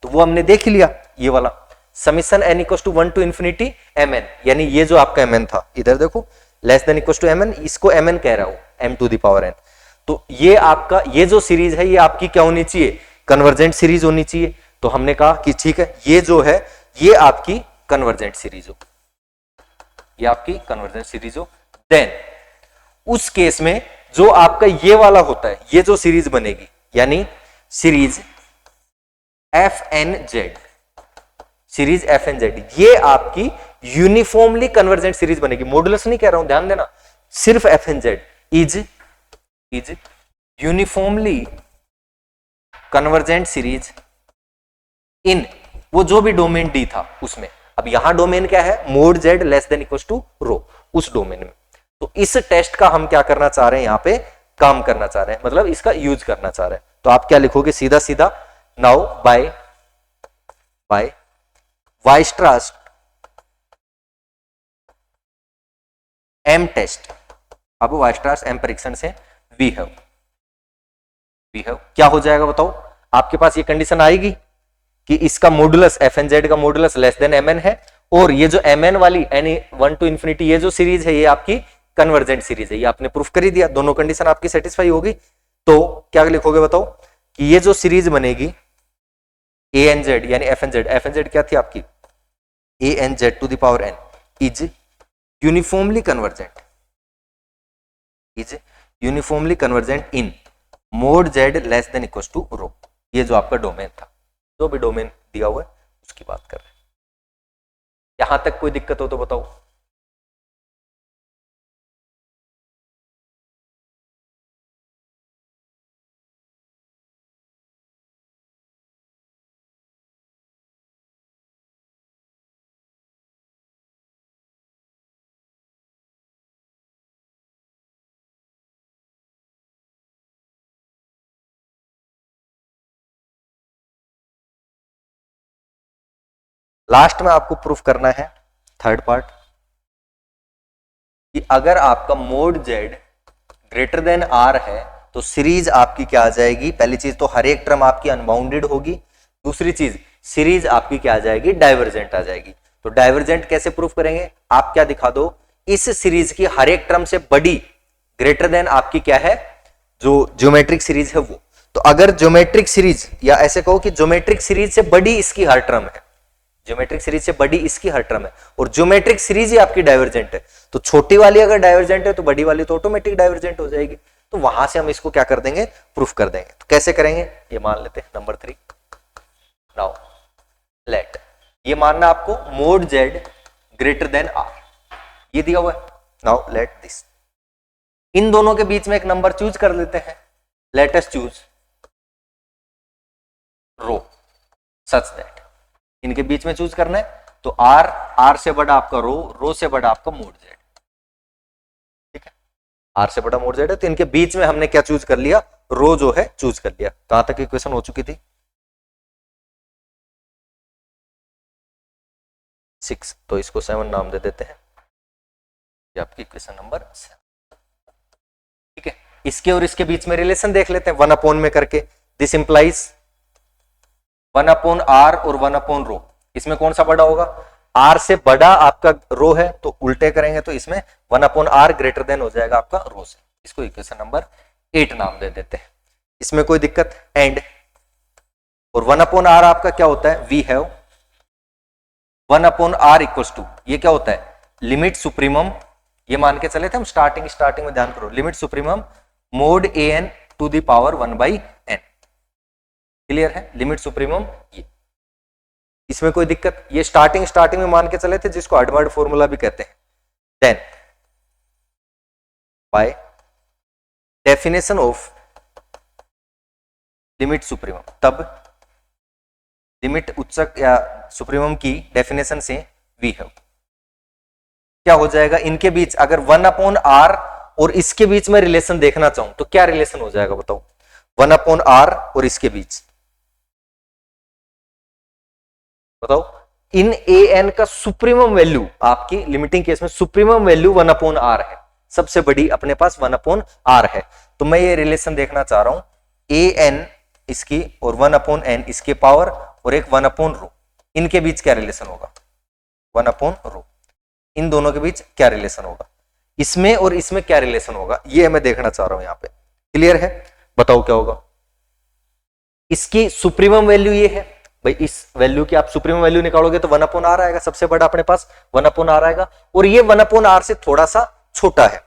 Speaker 1: तो वो हमने देख लिया, ये वाला summation n equal to 1 to infinity m n, यानी ये जो आपका एम एन था, इधर देखो less than equal to M n, इसको एम एन कह रहा हूं, m to the power n, तो ये आपका ये जो सीरीज है ये आपकी क्या होनी चाहिए, कन्वर्जेंट सीरीज होनी चाहिए। तो हमने कहा कि ठीक है, ये जो है ये आपकी कन्वर्जेंट सीरीज हो, ये आपकी कन्वर्जेंट सीरीज हो, देन उस केस में जो आपका ये वाला होता है, ये जो सीरीज बनेगी, यानी series f N z, series f N z, ये आपकी यूनिफॉर्मली कन्वर्जेंट सीरीज बनेगी, मॉडुलस नहीं कह रहा हूं, ध्यान देना, सिर्फ f N z is uniformly convergent series in वो जो भी डोमेन डी था उसमें। अब यहां डोमेन क्या है, mod Z less than equal to rho, उस डोमेन में। तो इस टेस्ट का हम क्या करना चाह रहे हैं, यहां पे काम करना चाह रहे हैं, मतलब इसका यूज करना चाह रहे हैं। तो आप क्या लिखोगे, सीधा सीधा नाउ बाय वाइस्ट्रास एम टेस्ट, अब वाइस्ट्रास एम परीक्षण से वी हैव वी हैव, क्या हो जाएगा बताओ, आपके पास ये कंडीशन आएगी कि इसका मॉडुलस एफ एन जेड का modulus less than m N है, और ये जो एम एन वाली एन वन टू इन्फिनिटी ये जो सीरीज है ये आपकी कन्वर्जेंट सीरीज है, ये आपने प्रूफ कर ही दिया, दोनों कंडीशन आपकी सेटिस्फाई होगी। तो क्या लिखोगे बताओ कि ये जो सीरीज बनेगी ए एन जेड यानी एफ एन जेड क्या थी आपकी, A N Z to the power N is uniformly convergent in mod Z less than equal to rho. ये जो आपका डोमेन था, जो भी डोमेन दिया हुआ है उसकी बात कर रहे हैं। यहां तक कोई दिक्कत हो तो बताओ। लास्ट में आपको प्रूफ करना है थर्ड पार्ट कि अगर आपका mod z greater than are है तो सीरीज आपकी क्या आ जाएगी, पहली चीज तो हर एक टर्म आपकी अनबाउंडेड होगी, दूसरी चीज सीरीज आपकी क्या आ जाएगी, डाइवर्जेंट आ जाएगी। तो डाइवर्जेंट कैसे प्रूफ करेंगे, आप क्या दिखा दो, इस सीरीज की हर एक टर्म से बड़ी ग्रेटर देन आपकी क्या है, जो ज्योमेट्रिक सीरीज है वो। तो अगर ज्योमेट्रिक सीरीज, या ऐसे कहो कि ज्योमेट्रिक सीरीज से बड़ी इसकी हर टर्म है, ज्योमेट्रिक सीरीज से बड़ी इसकी हर टर्म है, और ज्योमेट्रिक सीरीज ही आपकी डाइवर्जेंट है, तो छोटी वाली अगर डाइवर्जेंट है तो बड़ी वाली तो ऑटोमेटिक डाइवर्जेंट हो जाएगी। तो वहां से हम इसको क्या कर देंगे, प्रूफ कर देंगे। तो कैसे करेंगे, ये मान लेते हैं नंबर 3। नाउ लेट, ये मानना आपको mod z greater than r, ये दिया हुआ है। नाउ लेट दिस, इन दोनों के बीच में एक नंबर चूज कर लेते हैं, let us choose rho such that, इनके बीच में चूज करना है। तो आर से बड़ा आपका रो से बड़ा आपका मोड जेड, ठीक है, आर से बड़ा मोड जेड है, तो इनके बीच में हमने क्या चूज कर लिया, रो जो है चूज कर लिया। कहां तक इक्वेशन हो चुकी थी, 6, तो इसको 7 नाम दे देते हैं, ये आपकी इक्वेशन नंबर 7, ठीक है। इसके और इसके बीच में रिलेशन देख लेते हैं 1 अपॉन में करके, दिस इंप्लाइज 1 अपॉन आर और 1 अपॉन रो, इसमें कौन सा बड़ा होगा, आर से बड़ा आपका रो है, तो उल्टे करेंगे तो इसमें 1 अपॉन आर ग्रेटर देन हो जाएगा आपका रो से। इसको इक्वेशन नंबर 8 नाम दे देते हैं, इसमें कोई दिक्कत, एंड और 1 अपॉन आर आपका क्या होता है, we have 1 upon r equals to, ये क्या होता है, लिमिट सुप्रीमम, ये मान के चले थे हम स्टार्टिंग में, ध्यान करो, limit supremum mod A n to the power 1/n, clear है, लिमिट सुप्रीमम ये, इसमें कोई दिक्कत, ये स्टार्टिंग में मान के चले थे, जिसको एडवर्ड फॉर्मूला भी कहते हैं। Then by definition of limit supremum, तब लिमिट उच्चक या सुप्रीमम की डेफिनेशन से वी हैव क्या हो जाएगा, इनके बीच अगर 1 अपॉन आर और इसके बीच में रिलेशन देखना चाहूं तो क्या रिलेशन हो जाएगा बताओ, 1 अपॉन आर और इसके बीच बताओ, इन ए एन का सुप्रीमम वैल्यू आपकी लिमिटिंग केस में सुप्रीमम वैल्यू 1 अपॉन आर है, सबसे बड़ी अपने पास 1 अपॉन आर है। तो मैं ये रिलेशन देखना चाह रहा हूं, ए एन इसकी और 1 अपॉन एन इसके पावर और एक 1 अपॉन रो, इनके बीच क्या रिलेशन होगा, 1 अपॉन रो, इन दोनों के बीच क्या रिलेशन होगा, इसमें और इसमें क्या रिलेशन होगा, ये मैं देखना चाह रहा हूं यहां पे, क्लियर है, बताओ क्या होगा। इसकी सुप्रीमम वैल्यू ये है भाई, इस वैल्यू की आप सुप्रीमम वैल्यू निकालोगे तो 1 अपॉन आर आएगा, सबसे बड़ा अपने पास 1 अपॉन आर आएगा, और ये 1 अपॉन आर से थोड़ा सा छोटा है,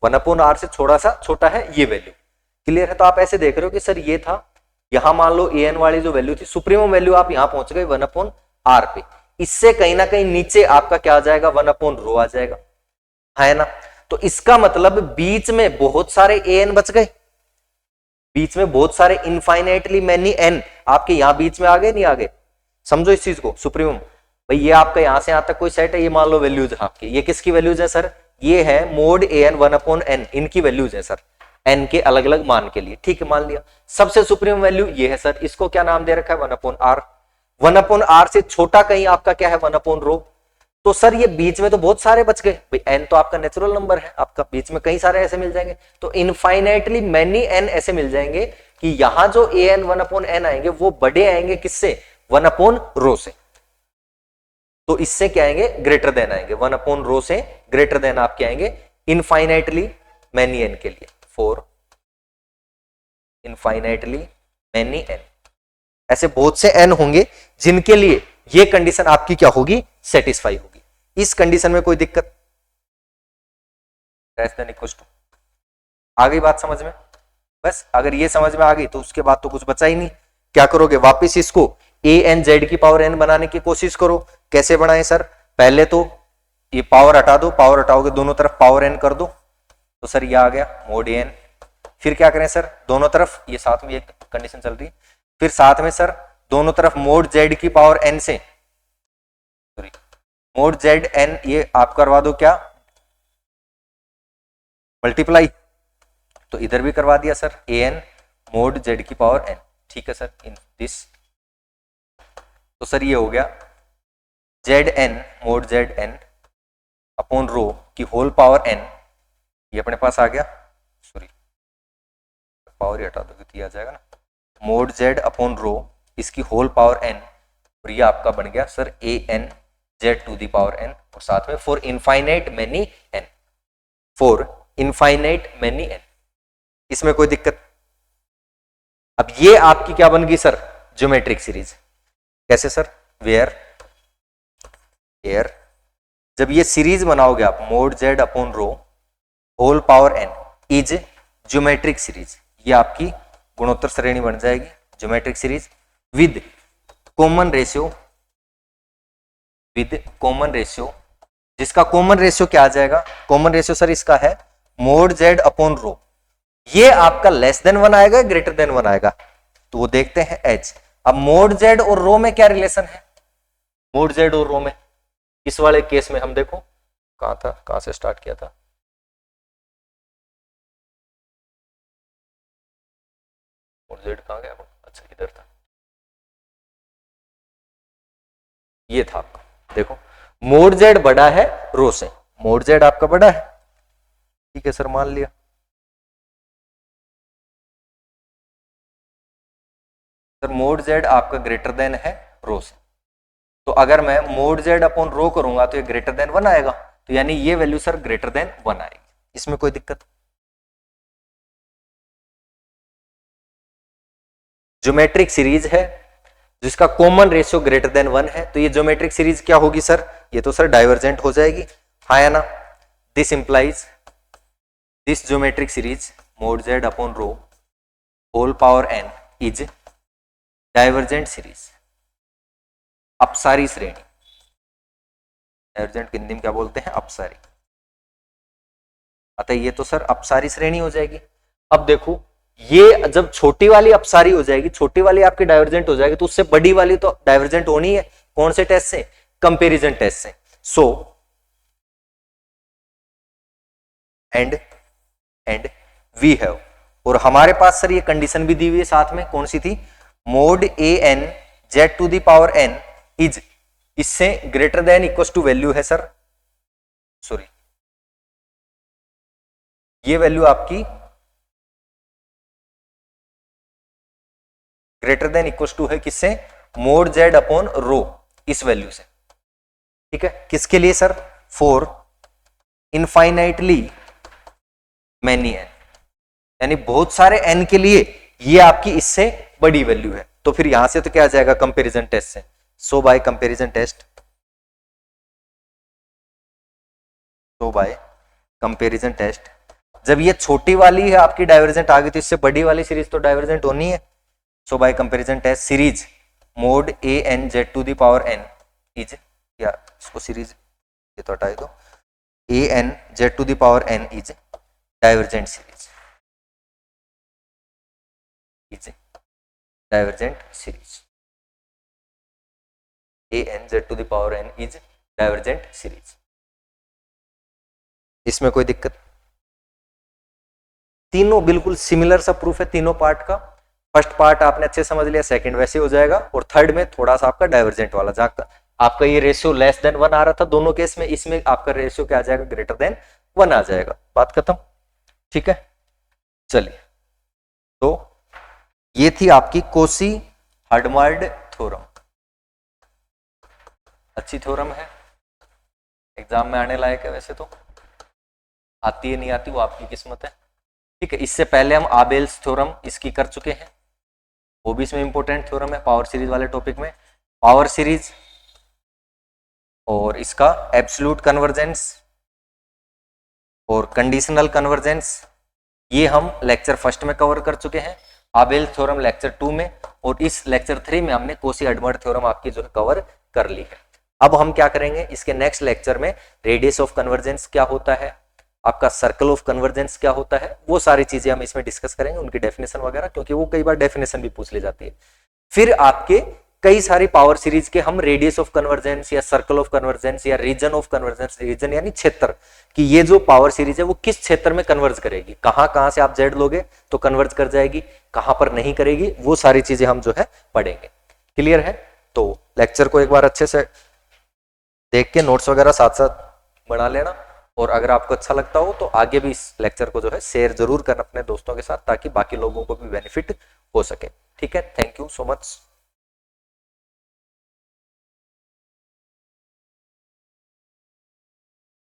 Speaker 1: 1 अपॉन आर से थोड़ा सा छोटा है ये वैल्यू, क्लियर है। तो आप ऐसे देख रहे हो कि सर ये था, यहां मान लो ए एन वाली जो वैल्यू थी सुप्रीमम वैल्यू आप यहां पहुंच गए 1 अपॉन आर पे, इससे कहीं ना कहीं नीचे आपका क्या आ जाएगा, 1 अपॉन रो आ जाएगा, है ना। तो इसका मतलब बीच में बहुत सारे ए एन बच गए, बीच में बहुत सारे इनफाइनाइटली मैनी एन आपके यहां बीच में आ गए, नहीं आ गए, समझो इस चीज को। सुप्रीमम भाई ये आपका यहां से यहां तक कोई सेट है, ये मान लो वैल्यूज आपकी, ये किसकी वैल्यूज है सर, ये है mode A N 1 upon N, इनकी वैल्यूज है सर, एन के अलग अलग मान के लिए, ठीक है, मान लिया। सबसे सुप्रीम वैल्यू ये है सर, इसको क्या नाम दे रखा है, 1 अपॉन आर, 1 अपॉन आर से छोटा कहीं आपका क्या है, 1 अपॉन रो। तो सर ये बीच में तो बहुत सारे बच गए भाई, एन तो आपका नेचुरल नंबर है, आपका बीच में कई सारे ऐसे मिल जाएंगे, तो इनफाइनाइटली मैनी एन ऐसे मिल जाएंगे कि यहां जो ए एन 1/n आएंगे वो बड़े आएंगे किससे, 1/रो से। तो इससे क्या आएंगे, ग्रेटर देन आएंगे, 1/रो से ग्रेटर देन आपके आएंगे इनफाइनाइटली मैनी एन के लिए, फॉर इनफाइनाइटली मैनी एन। ऐसे बहुत से एन होंगे जिनके लिए ये कंडीशन आपकी क्या होगी, सेटिस्फाई होगी। इस कंडीशन में कोई दिक्कत, आ गई बात समझ में? बस अगर ये समझ में आ गई तो उसके बाद तो कुछ बचा ही नहीं। क्या करोगे, वापस इसको ए एन जेड की पावर एन बनाने की कोशिश करो। कैसे बनाए सर, पहले तो ये पावर हटा दो, पावर हटाओगे दोनों तरफ पावर एन कर दो, तो सर ये आ गया मोड एन। फिर क्या करें सर, दोनों तरफ ये साथ में एक कंडीशन चल रही है, फिर साथ में सर दोनों तरफ मोड जेड की पावर एन से, सॉरी मोड जेड एन, ये आप करवा दो क्या, मल्टीप्लाई। तो इधर भी करवा दिया sir, a n mod z की पावर एन, ठीक है सर, इन दिस। तो सर ये हो गया z n mod z n upon rho की होल पावर एन, ये अपने पास आ गया, सॉरी पावर ही हटा दो तो ये आ जाएगा ना, मोड जेड अपॉन रो इसकी होल पावर एन, और ये आपका बन गया sir a N Z to the power N, और साथ में for infinite many n, for infinite many n. इसमें कोई दिक्कत? अब ये आपकी क्या बन गई सर, ज्योमेट्रिक सीरीज। कैसे सर, वेयर एयर, जब ये सीरीज बनाओगे आप mod Z upon rho whole power N is geometric series, ये आपकी गुणोत्तर श्रेणी बन जाएगी geometric series with common ratio, with common ratio, जिसका कॉमन रेशियो क्या आ जाएगा, कॉमन रेशियो सर इसका है मोड जेड अपॉन रो, ये आपका लेस देन 1 आएगा ग्रेटर देन 1 आएगा, तो वो देखते हैं एच। अब मोड जेड और रो में क्या रिलेशन है, मोड जेड और रो में इस वाले केस में हम देखो कहां था, कहां से स्टार्ट किया था, मोड जेड कहां गया, अच्छा इधर था, ये था आपका, देखो मोड जेड बड़ा है रो से, मोड जेड आपका बड़ा है, ठीक है सर मान लिया। सर मोड जेड आपका ग्रेटर देन है रो से, तो अगर मैं मोड जेड अपॉन रो करूंगा तो ये ग्रेटर देन 1 आएगा, तो यानी ये वैल्यू सर ग्रेटर देन 1 आएगी। इसमें कोई दिक्कत? ज्योमेट्रिक सीरीज है जिसका कॉमन रेशियो ग्रेटर देन 1 है, तो ये ज्योमेट्रिक सीरीज क्या होगी सर, ये तो सर डाइवर्जेंट हो जाएगी, हाँ या ना। This implies this geometric series mod Z upon rho whole power N is divergent series, अपसारी श्रेणी, डाइवर्जेंट हिंदी में क्या बोलते हैं, अपसारी, अतः ये तो सर अपसारी श्रेणी हो जाएगी। अब देखो ये जब छोटी वाली अपसारी हो जाएगी, छोटी वाली आपकी डाइवर्जेंट हो जाएगी, तो उससे बड़ी वाली तो डाइवर्जेंट होनी है, कौन से टेस्ट से, कंपैरिजन टेस्ट से। सो एंड वी हैव, और हमारे पास सर ये कंडीशन भी दी हुई है साथ में, कौन सी थी, mod A N Z to the power N is, इससे greater than equal to value है सर, सॉरी ये वैल्यू आपकी ग्रेटर देन इक्वल टू है किससे, मोड जेड अपॉन रो, इस वैल्यू से, ठीक है। किसके लिए sir, for infinitely many n, यानी बहुत सारे एन के लिए ये आपकी इससे बड़ी वैल्यू है, तो फिर यहां से तो क्या आ जाएगा, कंपैरिजन टेस्ट से। So by comparison test, so by comparison test, जब ये छोटी वाली है आपकी डाइवर्जेंट आ गई, तो इससे बड़ी वाली सीरीज तो डाइवर्जेंट होनी है। So by comparison test series mod A N Z to the power N is, या इसको सीरीज ये तो हटा दो, A N Z to the power N is divergent series, is divergent series, A N Z to the power N is divergent series. इसमें कोई दिक्कत? तीनों बिल्कुल सिमिलर सा प्रूफ है तीनों पार्ट का। फर्स्ट पार्ट आपने अच्छे समझ लिया, सेकंड वैसे हो जाएगा, और थर्ड में थोड़ा सा आपका डाइवर्जेंट वाला, जहां आपका ये रेशियो लेस देन 1 आ रहा था दोनों केस में, इसमें आपका रेशियो क्या आ जाएगा, ग्रेटर देन 1 आ जाएगा। बात खत्म, ठीक है। चलिए, तो ये थी आपकी कोसी हडमार्ड थ्योरम। अच्छी थ्योरम है, एग्जाम में आने लायक है। वैसे तो आती है नहीं आती वो आपकी किस्मत है। ठीक है, इससे पहले हम आबेल्स थ्योरम इसकी कर चुके हैं, वो भी इसमें इंपॉर्टेंट थ्योरम है पावर सीरीज वाले टॉपिक में। पावर सीरीज और इसका एब्सोल्यूट कन्वर्जेंस और कंडीशनल कन्वर्जेंस, ये हम लेक्चर फर्स्ट में कवर कर चुके हैं, आबेल थ्योरम लेक्चर 2 में, और इस लेक्चर 3 में हमने कोसी हडमर्ड थ्योरम आपकी जो है कवर कर ली है। अब हम क्या करेंगे, इसके नेक्स्ट लेक्चर में रेडियस ऑफ कन्वर्जेंस क्या होता है, आपका सर्कल ऑफ कन्वर्जेंस क्या होता है, वो सारी चीजें हम इसमें डिस्कस करेंगे, उनकी डेफिनेशन वगैरह, क्योंकि वो कई बार डेफिनेशन भी पूछ ली जाती है। फिर आपके कई सारी पावर सीरीज के हम रेडियस ऑफ कन्वर्जेंस या सर्कल ऑफ कन्वर्जेंस या रीजन ऑफ कन्वर्जेंस, रीजन यानी क्षेत्र, कि ये जो पावर सीरीज है वो किस क्षेत्र में कन्वर्ज करेगी, कहां से आप जेड लोगे तो कन्वर्ज कर जाएगी, कहां पर नहीं करेगी, वो सारी चीजें हम जो है पढ़ेंगे। क्लियर है? तो लेक्चर को एक बार अच्छे से देख के नोट्स वगैरह साथ साथ बना लेना, और अगर आपको अच्छा लगता हो तो आगे भी इस लेक्चर को जो है शेयर जरूर करना अपने दोस्तों के साथ, ताकि बाकी लोगों को भी बेनिफिट हो सके। ठीक है, थैंक यू सो मच।